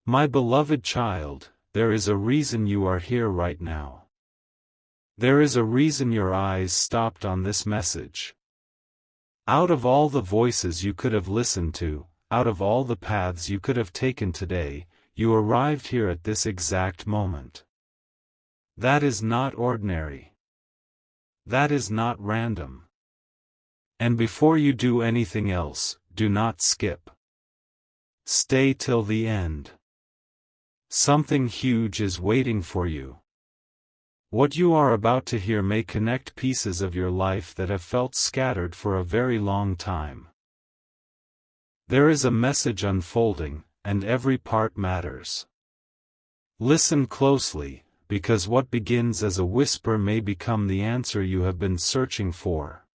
My beloved child, there is a reason you are here right now. There is a reason your eyes stopped on this message. Out of all the voices you could have listened to, out of all the paths you could have taken today, you arrived here at this exact moment. That is not ordinary. That is not random. And before you do anything else, do not skip. Stay till the end. Something huge is waiting for you. What you are about to hear may connect pieces of your life that have felt scattered for a very long time. There is a message unfolding, and every part matters. Listen closely, because what begins as a whisper may become the answer you have been searching for.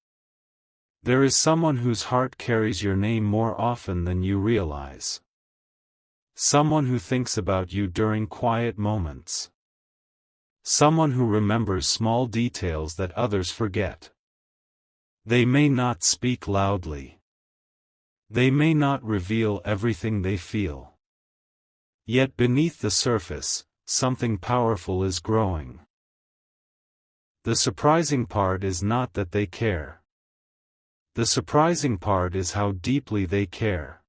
There is someone whose heart carries your name more often than you realize. Someone who thinks about you during quiet moments. Someone who remembers small details that others forget. They may not speak loudly. They may not reveal everything they feel. Yet beneath the surface, something powerful is growing. The surprising part is not that they care. The surprising part is how deeply they care.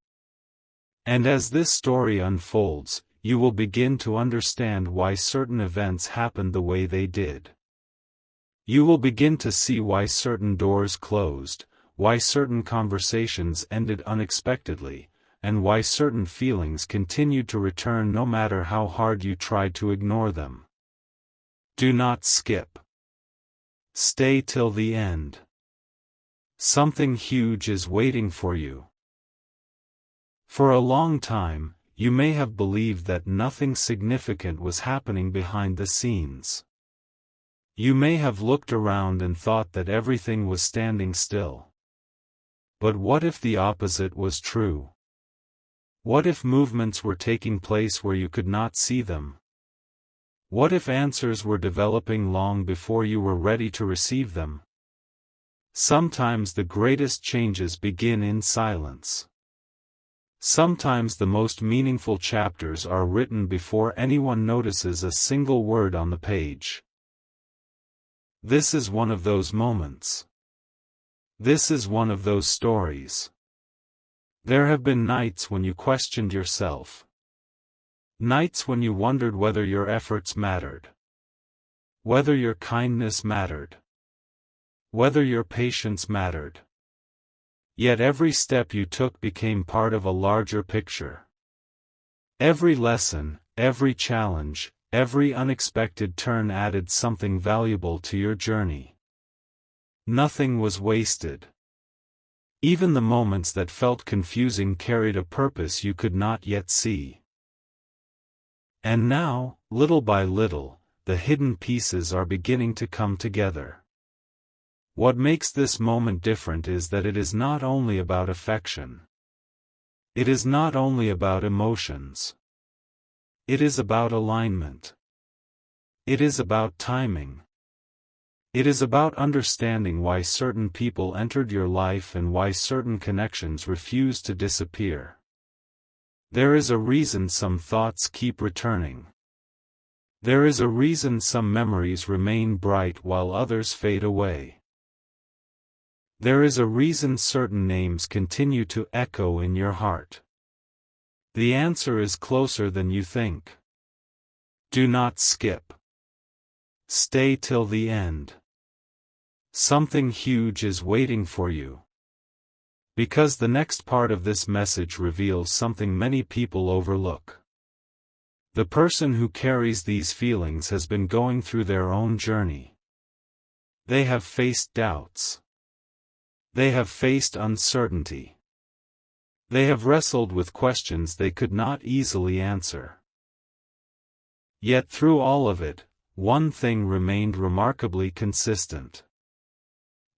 And as this story unfolds, you will begin to understand why certain events happened the way they did. You will begin to see why certain doors closed, why certain conversations ended unexpectedly, and why certain feelings continued to return no matter how hard you tried to ignore them. Do not skip. Stay till the end. Something huge is waiting for you. For a long time, you may have believed that nothing significant was happening behind the scenes. You may have looked around and thought that everything was standing still. But what if the opposite was true? What if movements were taking place where you could not see them? What if answers were developing long before you were ready to receive them? Sometimes the greatest changes begin in silence. Sometimes the most meaningful chapters are written before anyone notices a single word on the page. This is one of those moments. This is one of those stories. There have been nights when you questioned yourself. Nights when you wondered whether your efforts mattered. Whether your kindness mattered. Whether your patience mattered. Yet every step you took became part of a larger picture. Every lesson, every challenge, every unexpected turn added something valuable to your journey. Nothing was wasted. Even the moments that felt confusing carried a purpose you could not yet see. And now, little by little, the hidden pieces are beginning to come together. What makes this moment different is that it is not only about affection. It is not only about emotions. It is about alignment. It is about timing. It is about understanding why certain people entered your life and why certain connections refuse to disappear. There is a reason some thoughts keep returning. There is a reason some memories remain bright while others fade away. There is a reason certain names continue to echo in your heart. The answer is closer than you think. Do not skip. Stay till the end. Something huge is waiting for you. Because the next part of this message reveals something many people overlook. The person who carries these feelings has been going through their own journey. They have faced doubts. They have faced uncertainty. They have wrestled with questions they could not easily answer. Yet through all of it, one thing remained remarkably consistent.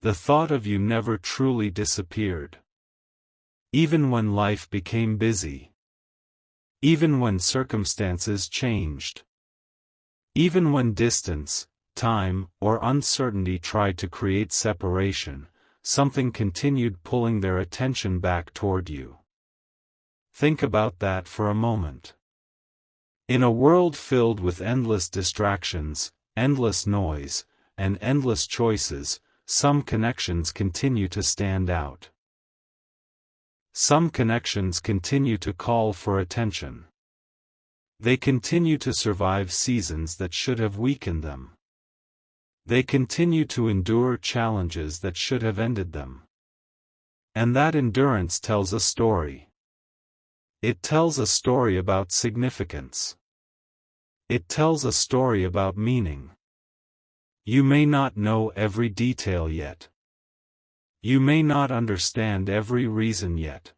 The thought of you never truly disappeared. Even when life became busy. Even when circumstances changed. Even when distance, time, or uncertainty tried to create separation, something continued pulling their attention back toward you. Think about that for a moment. In a world filled with endless distractions, endless noise, and endless choices, some connections continue to stand out. Some connections continue to call for attention. They continue to survive seasons that should have weakened them. They continue to endure challenges that should have ended them. And that endurance tells a story. It tells a story about significance. It tells a story about meaning. You may not know every detail yet. You may not understand every reason yet.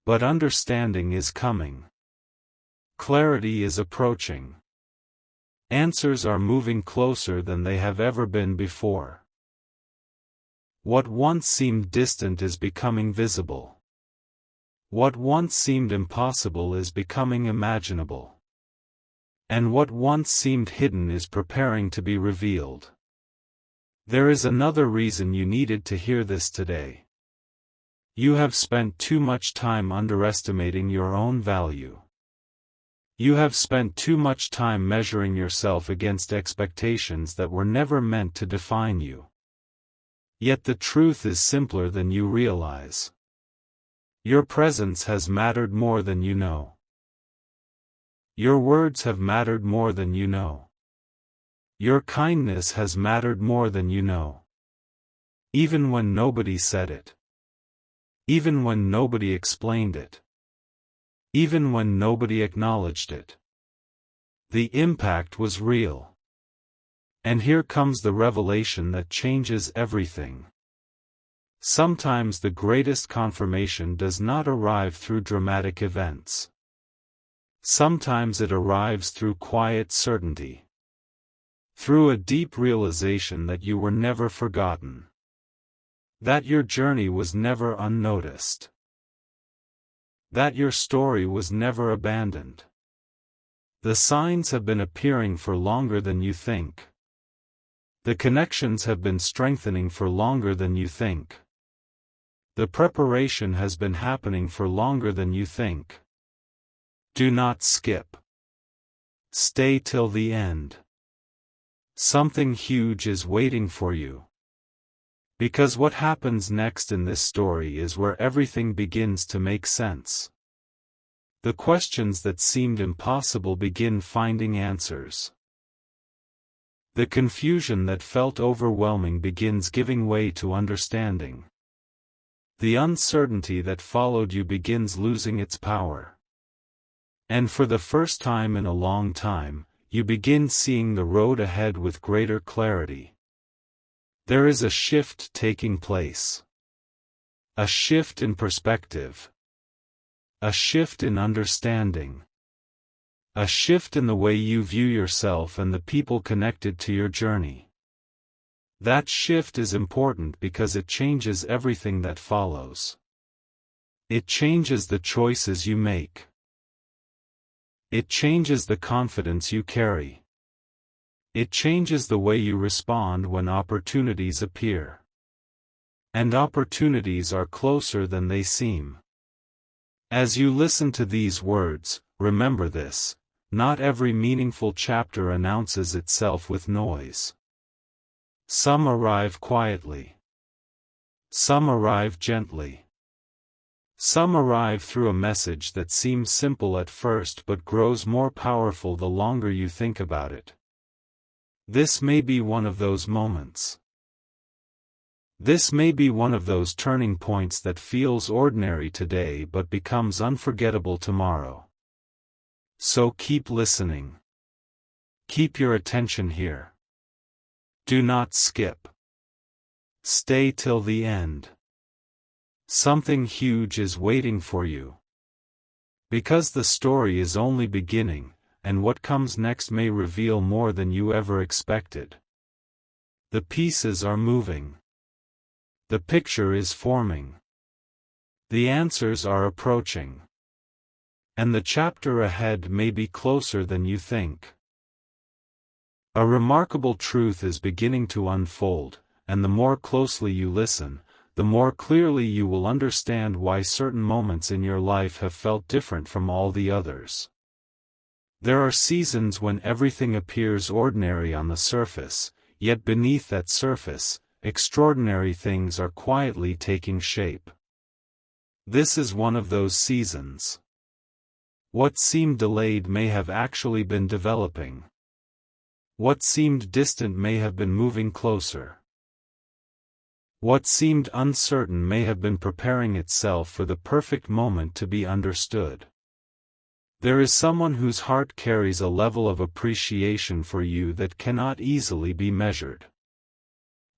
But understanding is coming. Clarity is approaching. Answers are moving closer than they have ever been before. What once seemed distant is becoming visible. What once seemed impossible is becoming imaginable. And what once seemed hidden is preparing to be revealed. There is another reason you needed to hear this today. You have spent too much time underestimating your own value. You have spent too much time measuring yourself against expectations that were never meant to define you. Yet the truth is simpler than you realize. Your presence has mattered more than you know. Your words have mattered more than you know. Your kindness has mattered more than you know. Even when nobody said it. Even when nobody explained it. Even when nobody acknowledged it. The impact was real. And here comes the revelation that changes everything. Sometimes the greatest confirmation does not arrive through dramatic events. Sometimes it arrives through quiet certainty. Through a deep realization that you were never forgotten. That your journey was never unnoticed. That your story was never abandoned. The signs have been appearing for longer than you think. The connections have been strengthening for longer than you think. The preparation has been happening for longer than you think. Do not skip. Stay till the end. Something huge is waiting for you. Because what happens next in this story is where everything begins to make sense. The questions that seemed impossible begin finding answers. The confusion that felt overwhelming begins giving way to understanding. The uncertainty that followed you begins losing its power. And for the first time in a long time, you begin seeing the road ahead with greater clarity. There is a shift taking place. A shift in perspective. A shift in understanding. A shift in the way you view yourself and the people connected to your journey. That shift is important because it changes everything that follows. It changes the choices you make. It changes the confidence you carry. It changes the way you respond when opportunities appear. And opportunities are closer than they seem. As you listen to these words, remember this: not every meaningful chapter announces itself with noise. Some arrive quietly. Some arrive gently. Some arrive through a message that seems simple at first but grows more powerful the longer you think about it. This may be one of those moments. This may be one of those turning points that feels ordinary today but becomes unforgettable tomorrow. So keep listening. Keep your attention here. Do not skip. Stay till the end. Something huge is waiting for you. Because the story is only beginning, and what comes next may reveal more than you ever expected. The pieces are moving. The picture is forming. The answers are approaching. And the chapter ahead may be closer than you think. A remarkable truth is beginning to unfold, and the more closely you listen, the more clearly you will understand why certain moments in your life have felt different from all the others. There are seasons when everything appears ordinary on the surface, yet beneath that surface, extraordinary things are quietly taking shape. This is one of those seasons. What seemed delayed may have actually been developing. What seemed distant may have been moving closer. What seemed uncertain may have been preparing itself for the perfect moment to be understood. There is someone whose heart carries a level of appreciation for you that cannot easily be measured.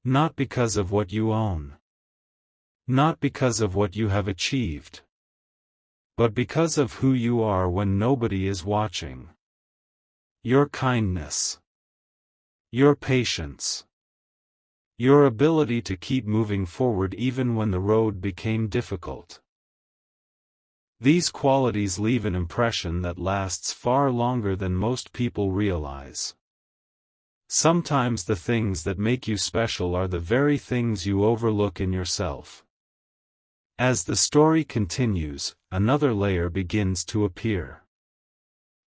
Not because of what you own. Not because of what you have achieved. But because of who you are when nobody is watching. Your kindness. Your patience. Your ability to keep moving forward even when the road became difficult. These qualities leave an impression that lasts far longer than most people realize. Sometimes the things that make you special are the very things you overlook in yourself. As the story continues, another layer begins to appear.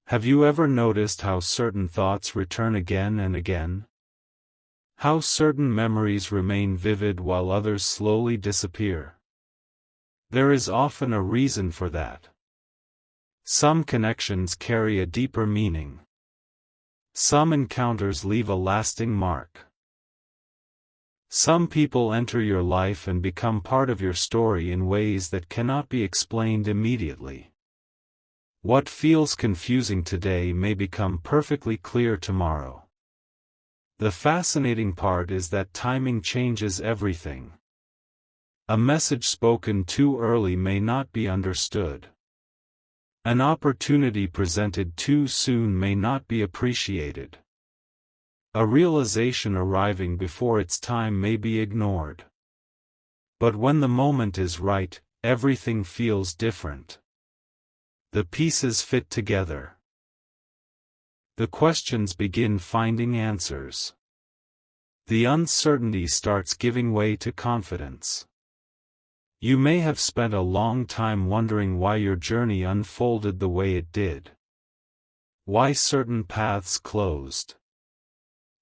Have you ever noticed how certain thoughts return again and again? How certain memories remain vivid while others slowly disappear? There is often a reason for that. Some connections carry a deeper meaning. Some encounters leave a lasting mark. Some people enter your life and become part of your story in ways that cannot be explained immediately. What feels confusing today may become perfectly clear tomorrow. The fascinating part is that timing changes everything. A message spoken too early may not be understood. An opportunity presented too soon may not be appreciated. A realization arriving before its time may be ignored. But when the moment is right, everything feels different. The pieces fit together. The questions begin finding answers. The uncertainty starts giving way to confidence. You may have spent a long time wondering why your journey unfolded the way it did. Why certain paths closed.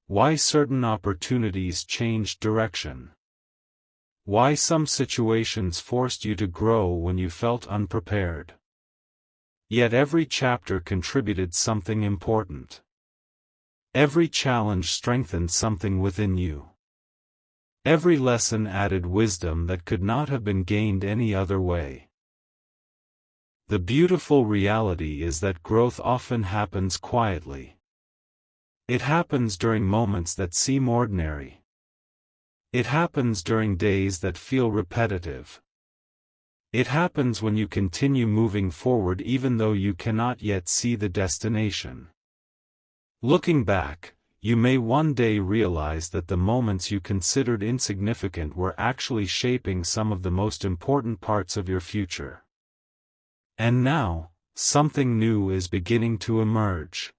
Why certain opportunities changed direction. Why some situations forced you to grow when you felt unprepared. Yet every chapter contributed something important. Every challenge strengthened something within you. Every lesson added wisdom that could not have been gained any other way. The beautiful reality is that growth often happens quietly. It happens during moments that seem ordinary. It happens during days that feel repetitive. It happens when you continue moving forward even though you cannot yet see the destination. Looking back, you may one day realize that the moments you considered insignificant were actually shaping some of the most important parts of your future. And now, something new is beginning to emerge.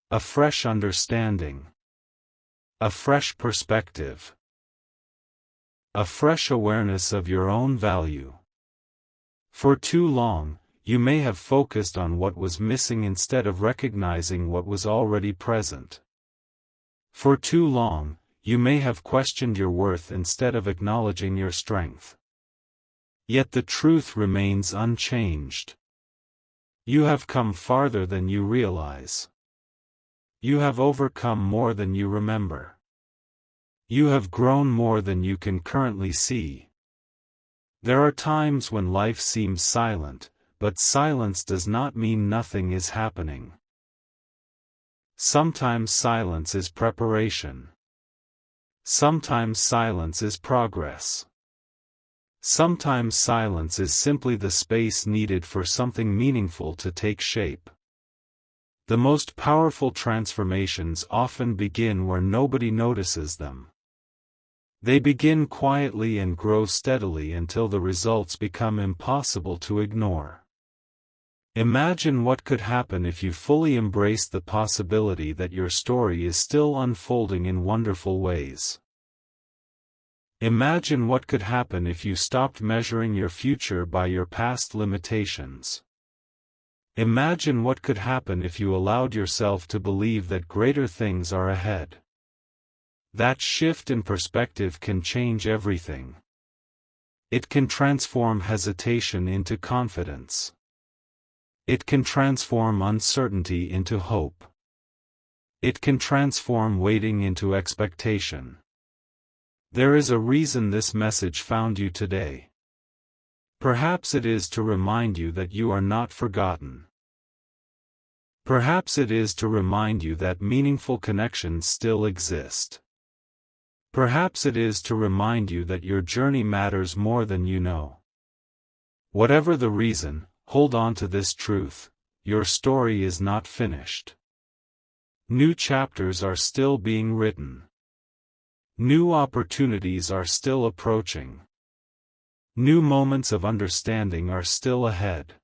A fresh understanding. A fresh perspective. A fresh awareness of your own value. For too long, you may have focused on what was missing instead of recognizing what was already present. For too long, you may have questioned your worth instead of acknowledging your strength. Yet the truth remains unchanged. You have come farther than you realize. You have overcome more than you remember. You have grown more than you can currently see. There are times when life seems silent, but silence does not mean nothing is happening. Sometimes silence is preparation. Sometimes silence is progress. Sometimes silence is simply the space needed for something meaningful to take shape. The most powerful transformations often begin where nobody notices them. They begin quietly and grow steadily until the results become impossible to ignore. Imagine what could happen if you fully embraced the possibility that your story is still unfolding in wonderful ways. Imagine what could happen if you stopped measuring your future by your past limitations. Imagine what could happen if you allowed yourself to believe that greater things are ahead. That shift in perspective can change everything. It can transform hesitation into confidence. It can transform uncertainty into hope. It can transform waiting into expectation. There is a reason this message found you today. Perhaps it is to remind you that you are not forgotten. Perhaps it is to remind you that meaningful connections still exist. Perhaps it is to remind you that your journey matters more than you know. Whatever the reason, hold on to this truth: your story is not finished. New chapters are still being written. New opportunities are still approaching. New moments of understanding are still ahead.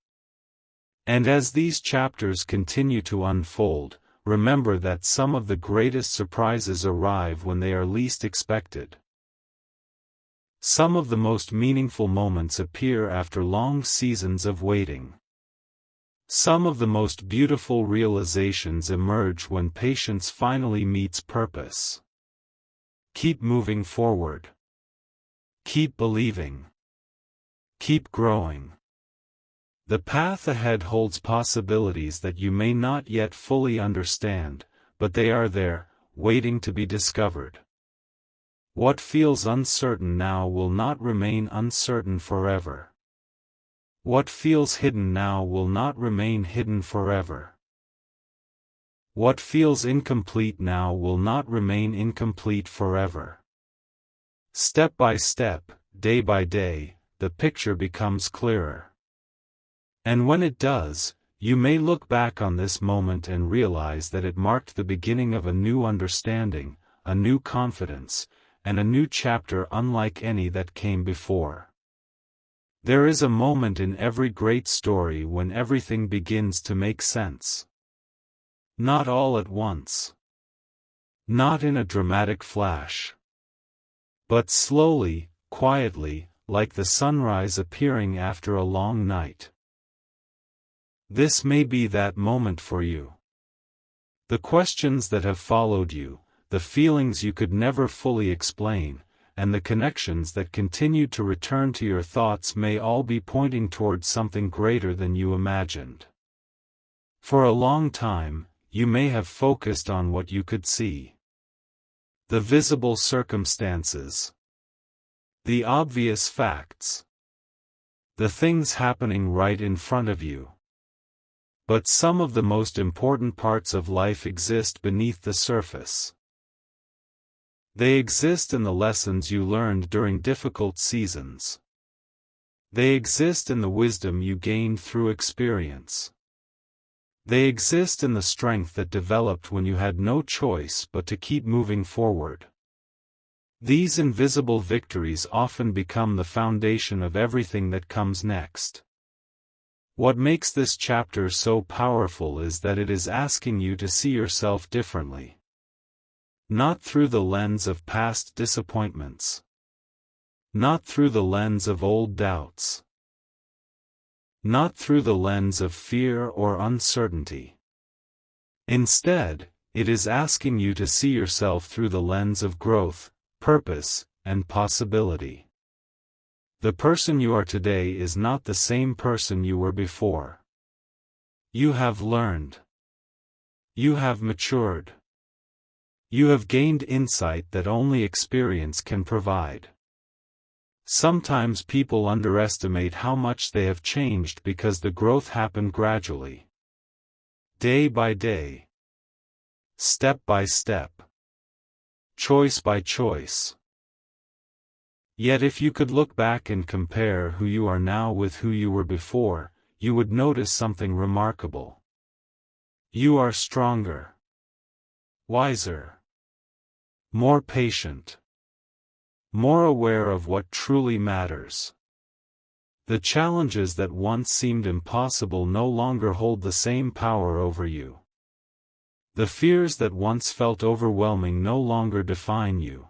And as these chapters continue to unfold, remember that some of the greatest surprises arrive when they are least expected. Some of the most meaningful moments appear after long seasons of waiting. Some of the most beautiful realizations emerge when patience finally meets purpose. Keep moving forward. Keep believing. Keep growing. The path ahead holds possibilities that you may not yet fully understand, but they are there, waiting to be discovered. What feels uncertain now will not remain uncertain forever. What feels hidden now will not remain hidden forever. What feels incomplete now will not remain incomplete forever. Step by step, day by day, the picture becomes clearer. And when it does, you may look back on this moment and realize that it marked the beginning of a new understanding, a new confidence, and a new chapter unlike any that came before. There is a moment in every great story when everything begins to make sense. Not all at once. Not in a dramatic flash. But slowly, quietly, like the sunrise appearing after a long night. This may be that moment for you. The questions that have followed you, the feelings you could never fully explain, and the connections that continue to return to your thoughts may all be pointing towards something greater than you imagined. For a long time, you may have focused on what you could see. The visible circumstances. The obvious facts. The things happening right in front of you. But some of the most important parts of life exist beneath the surface. They exist in the lessons you learned during difficult seasons. They exist in the wisdom you gained through experience. They exist in the strength that developed when you had no choice but to keep moving forward. These invisible victories often become the foundation of everything that comes next. What makes this chapter so powerful is that it is asking you to see yourself differently. Not through the lens of past disappointments. Not through the lens of old doubts. Not through the lens of fear or uncertainty. Instead, it is asking you to see yourself through the lens of growth, purpose, and possibility. The person you are today is not the same person you were before. You have learned. You have matured. You have gained insight that only experience can provide. Sometimes people underestimate how much they have changed because the growth happened gradually. Day by day. Step by step. Choice by choice. Yet if you could look back and compare who you are now with who you were before, you would notice something remarkable. You are stronger. Wiser. More patient. More aware of what truly matters. The challenges that once seemed impossible no longer hold the same power over you. The fears that once felt overwhelming no longer define you.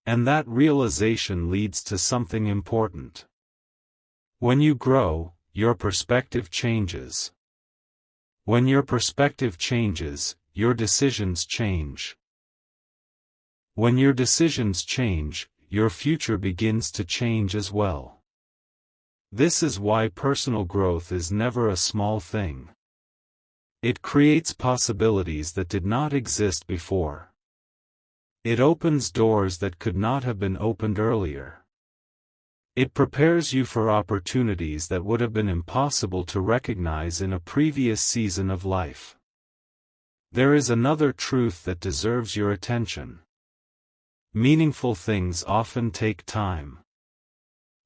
And that realization leads to something important. When you grow, your perspective changes. When your perspective changes, your decisions change. When your decisions change, your future begins to change as well. This is why personal growth is never a small thing. It creates possibilities that did not exist before. It opens doors that could not have been opened earlier. It prepares you for opportunities that would have been impossible to recognize in a previous season of life. There is another truth that deserves your attention. Meaningful things often take time.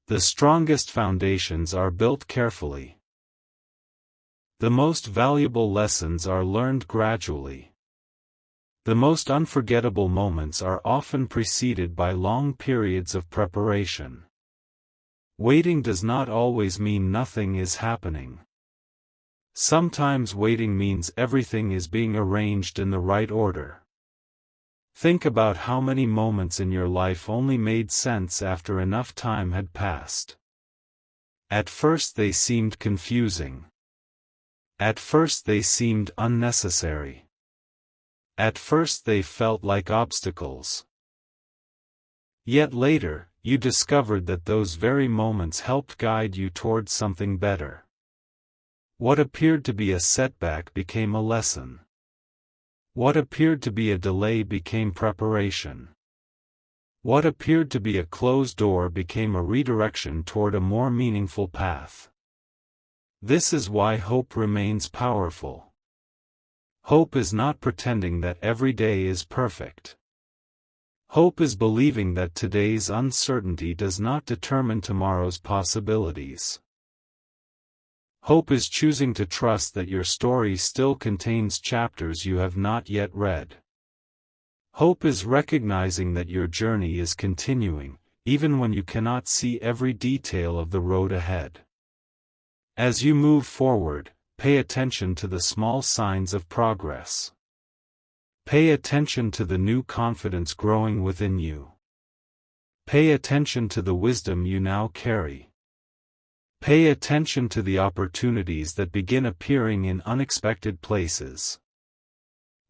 The strongest foundations are built carefully. The most valuable lessons are learned gradually. The most unforgettable moments are often preceded by long periods of preparation. Waiting does not always mean nothing is happening. Sometimes waiting means everything is being arranged in the right order. Think about how many moments in your life only made sense after enough time had passed. At first they seemed confusing. At first they seemed unnecessary. At first they felt like obstacles. Yet later, you discovered that those very moments helped guide you towards something better. What appeared to be a setback became a lesson. What appeared to be a delay became preparation. What appeared to be a closed door became a redirection toward a more meaningful path. This is why hope remains powerful. Hope is not pretending that every day is perfect. Hope is believing that today's uncertainty does not determine tomorrow's possibilities. Hope is choosing to trust that your story still contains chapters you have not yet read. Hope is recognizing that your journey is continuing, even when you cannot see every detail of the road ahead. As you move forward, pay attention to the small signs of progress. Pay attention to the new confidence growing within you. Pay attention to the wisdom you now carry. Pay attention to the opportunities that begin appearing in unexpected places.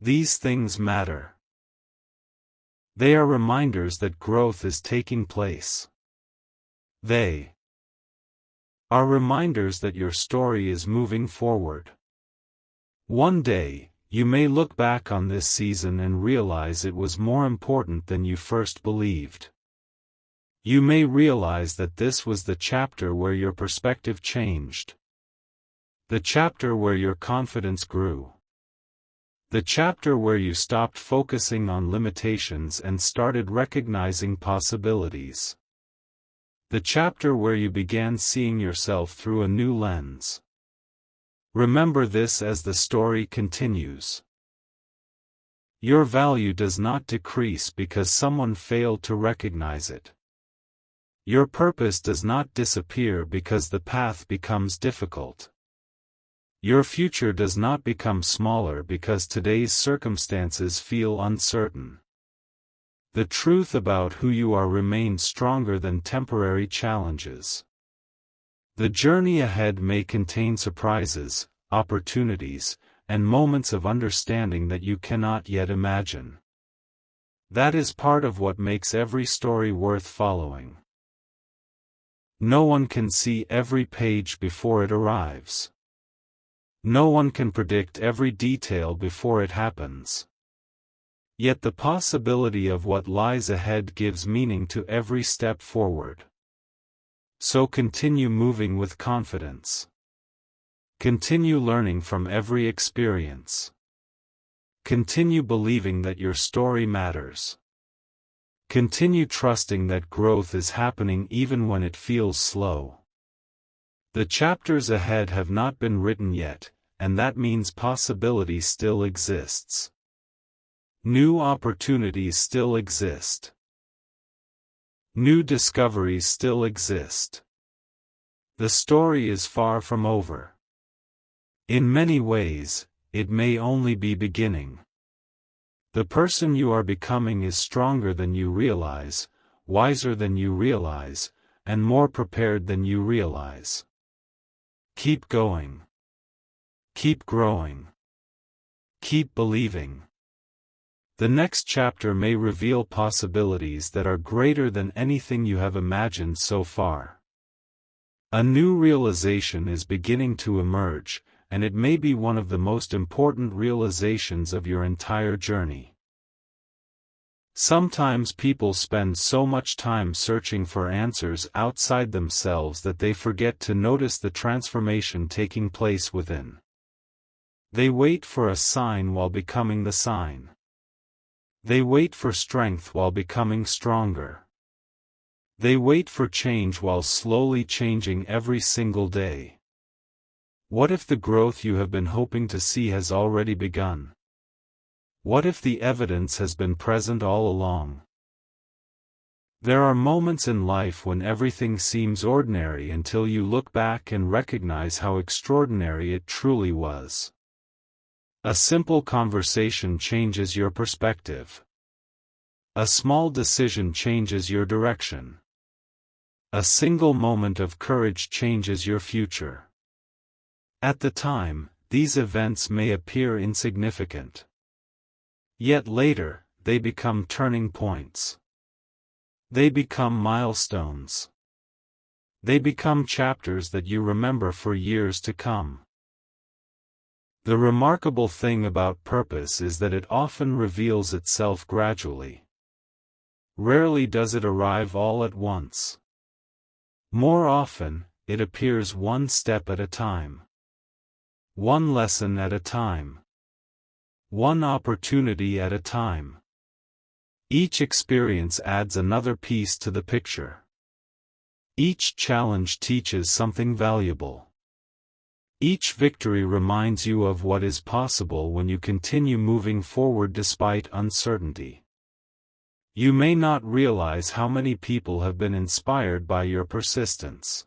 These things matter. They are reminders that growth is taking place. They are reminders that your story is moving forward. One day, you may look back on this season and realize it was more important than you first believed. You may realize that this was the chapter where your perspective changed. The chapter where your confidence grew. The chapter where you stopped focusing on limitations and started recognizing possibilities. The chapter where you began seeing yourself through a new lens. Remember this as the story continues. Your value does not decrease because someone failed to recognize it. Your purpose does not disappear because the path becomes difficult. Your future does not become smaller because today's circumstances feel uncertain. The truth about who you are remains stronger than temporary challenges. The journey ahead may contain surprises, opportunities, and moments of understanding that you cannot yet imagine. That is part of what makes every story worth following. No one can see every page before it arrives. No one can predict every detail before it happens. Yet the possibility of what lies ahead gives meaning to every step forward. So continue moving with confidence. Continue learning from every experience. Continue believing that your story matters. Continue trusting that growth is happening even when it feels slow. The chapters ahead have not been written yet, and that means possibility still exists. New opportunities still exist. New discoveries still exist. The story is far from over. In many ways, it may only be beginning. The person you are becoming is stronger than you realize, wiser than you realize, and more prepared than you realize. Keep going. Keep growing. Keep believing. The next chapter may reveal possibilities that are greater than anything you have imagined so far. A new realization is beginning to emerge, and it may be one of the most important realizations of your entire journey. Sometimes people spend so much time searching for answers outside themselves that they forget to notice the transformation taking place within. They wait for a sign while becoming the sign. They wait for strength while becoming stronger. They wait for change while slowly changing every single day. What if the growth you have been hoping to see has already begun? What if the evidence has been present all along? There are moments in life when everything seems ordinary until you look back and recognize how extraordinary it truly was. A simple conversation changes your perspective. A small decision changes your direction. A single moment of courage changes your future. At the time, these events may appear insignificant. Yet later, they become turning points. They become milestones. They become chapters that you remember for years to come. The remarkable thing about purpose is that it often reveals itself gradually. Rarely does it arrive all at once. More often, it appears one step at a time. One lesson at a time. One opportunity at a time. Each experience adds another piece to the picture. Each challenge teaches something valuable. Each victory reminds you of what is possible when you continue moving forward despite uncertainty. You may not realize how many people have been inspired by your persistence.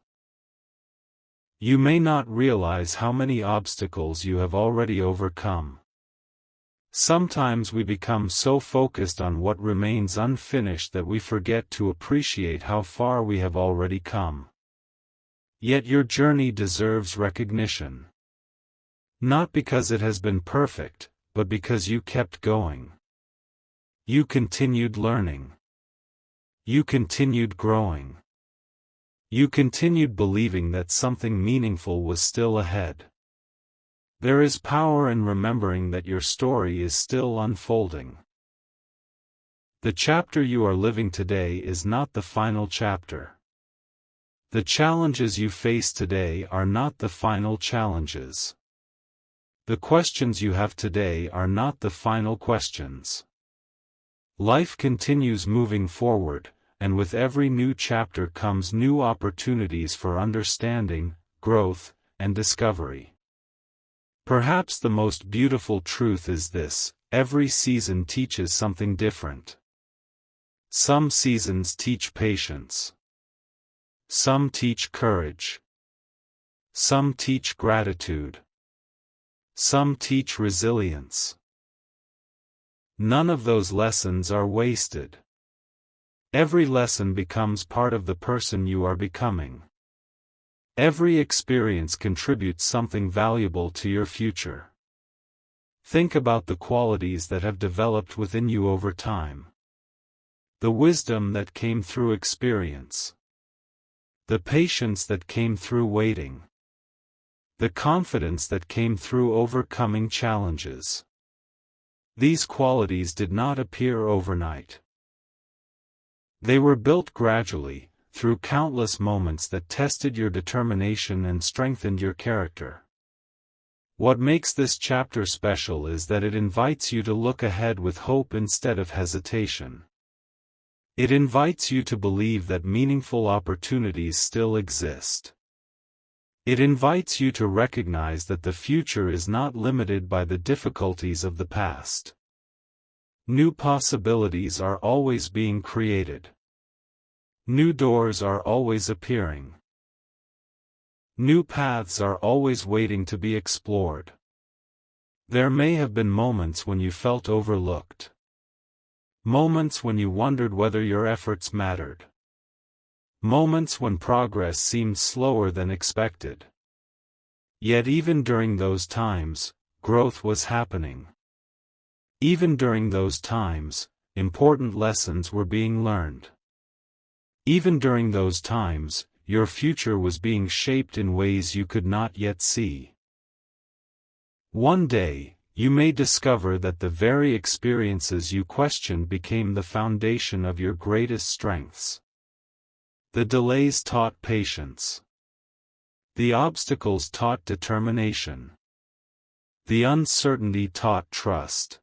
You may not realize how many obstacles you have already overcome. Sometimes we become so focused on what remains unfinished that we forget to appreciate how far we have already come. Yet your journey deserves recognition. Not because it has been perfect, but because you kept going. You continued learning. You continued growing. You continued believing that something meaningful was still ahead. There is power in remembering that your story is still unfolding. The chapter you are living today is not the final chapter. The challenges you face today are not the final challenges. The questions you have today are not the final questions. Life continues moving forward, and with every new chapter comes new opportunities for understanding, growth, and discovery. Perhaps the most beautiful truth is this: every season teaches something different. Some seasons teach patience. Some teach courage. Some teach gratitude. Some teach resilience. None of those lessons are wasted. Every lesson becomes part of the person you are becoming. Every experience contributes something valuable to your future. Think about the qualities that have developed within you over time. The wisdom that came through experience. The patience that came through waiting. The confidence that came through overcoming challenges. These qualities did not appear overnight. They were built gradually, through countless moments that tested your determination and strengthened your character. What makes this chapter special is that it invites you to look ahead with hope instead of hesitation. It invites you to believe that meaningful opportunities still exist. It invites you to recognize that the future is not limited by the difficulties of the past. New possibilities are always being created. New doors are always appearing. New paths are always waiting to be explored. There may have been moments when you felt overlooked. Moments when you wondered whether your efforts mattered. Moments when progress seemed slower than expected. Yet even during those times, growth was happening. Even during those times, important lessons were being learned. Even during those times, your future was being shaped in ways you could not yet see. One day, you may discover that the very experiences you questioned became the foundation of your greatest strengths. The delays taught patience. The obstacles taught determination. The uncertainty taught trust.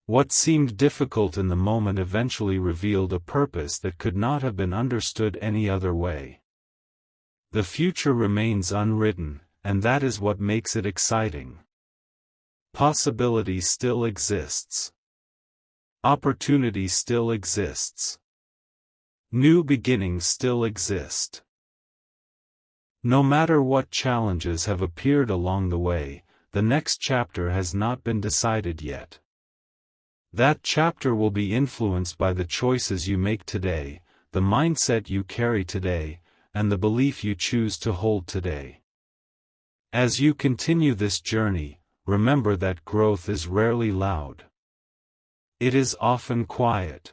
What seemed difficult in the moment eventually revealed a purpose that could not have been understood any other way. The future remains unwritten, and that is what makes it exciting. Possibility still exists. Opportunity still exists. New beginnings still exist. No matter what challenges have appeared along the way, the next chapter has not been decided yet. That chapter will be influenced by the choices you make today, the mindset you carry today, and the belief you choose to hold today. As you continue this journey, remember that growth is rarely loud. It is often quiet.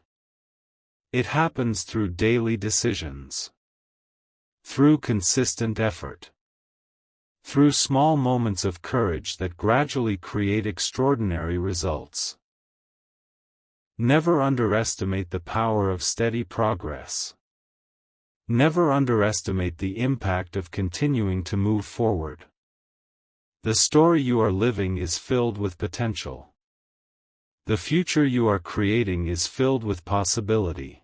It happens through daily decisions. Through consistent effort. Through small moments of courage that gradually create extraordinary results. Never underestimate the power of steady progress. Never underestimate the impact of continuing to move forward. The story you are living is filled with potential. The future you are creating is filled with possibility.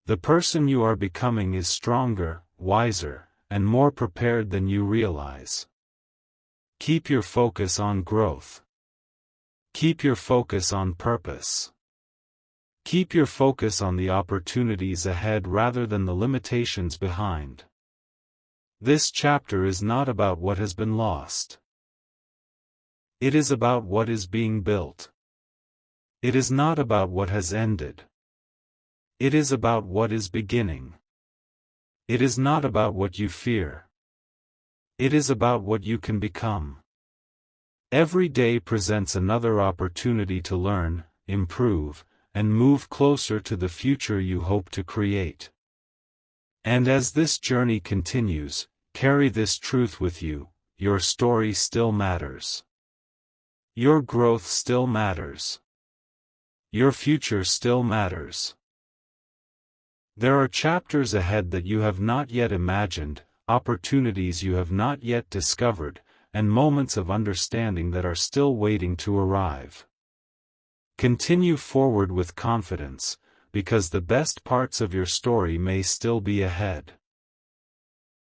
The person you are becoming is stronger, wiser, and more prepared than you realize. Keep your focus on growth. Keep your focus on purpose. Keep your focus on the opportunities ahead rather than the limitations behind. This chapter is not about what has been lost. It is about what is being built. It is not about what has ended. It is about what is beginning. It is not about what you fear. It is about what you can become. Every day presents another opportunity to learn, improve, and move closer to the future you hope to create. And as this journey continues, carry this truth with you: your story still matters. Your growth still matters. Your future still matters. There are chapters ahead that you have not yet imagined, opportunities you have not yet discovered, and moments of understanding that are still waiting to arrive. Continue forward with confidence, because the best parts of your story may still be ahead.